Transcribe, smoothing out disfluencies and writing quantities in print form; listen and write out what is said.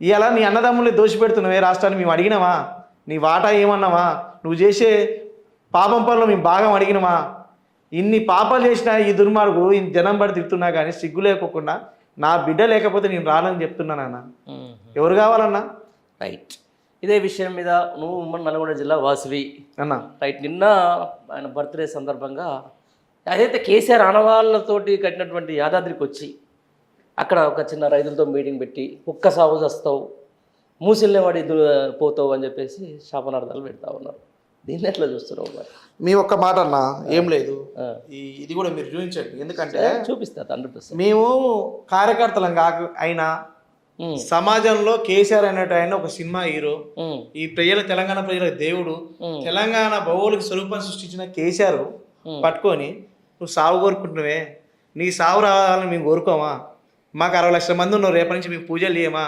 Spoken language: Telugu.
ఇవాళ నీ అన్నదమ్ముల్ని దోషిపెడుతున్నావే రాష్ట్రాన్ని మేము అడిగినావా? నీ వాటా ఏమన్నావా? నువ్వు చేసే పాపం పనులు మేము భాగం అడిగినవా? ఇన్ని పాపాలు చేసినా ఈ దుర్మార్గు ఇన్ని జనం పడి తిడుతున్నా కానీ సిగ్గు లేకోకుండా నా బిడ్డ లేకపోతే నేను రానని చెప్తున్నానన్న. ఎవరు కావాలన్నా? రైట్. ఇదే విషయం మీద నువ్వు ఉమ్మడి నల్గొండ జిల్లా వాసివి అన్న. రైట్. నిన్న ఆయన బర్త్డే సందర్భంగా అదైతే కేసీఆర్ ఆనవాళ్ళతోటి కట్టినటువంటి యాదాద్రికి వచ్చి అక్కడ ఒక చిన్న రైతులతో మీటింగ్ పెట్టి కుక్క సాగు చేస్తావు, మూసిల్నే వాడి పోతావు అని చెప్పేసి శాపనార్థాలు పెడతా ఉన్నారు. దీన్ని ఎట్లా చూస్తున్నావు మరి? మీ ఒక్క మాట అన్న, ఏం లేదు, ఇది కూడా మీరు చూపించండి. ఎందుకంటే చూపిస్తా 100%. మేము కార్యకర్తలం కాక అయినా సమాజంలో కేసీఆర్ అనేట ఆయన ఒక సినిమా హీరో, ఈ ప్రజల తెలంగాణ ప్రజలకు దేవుడు, తెలంగాణ భౌగోళిక స్వరూపం సృష్టించిన కేసీఆర్ పట్టుకొని నువ్వు సాగు కోరుకుంటున్నావే, నీ సాగు రావాలని మేము కోరుకోమా? మాకు 60 లక్షల మంది ఉన్నారు, రేపటి నుంచి మేము పూజలు చేయమా?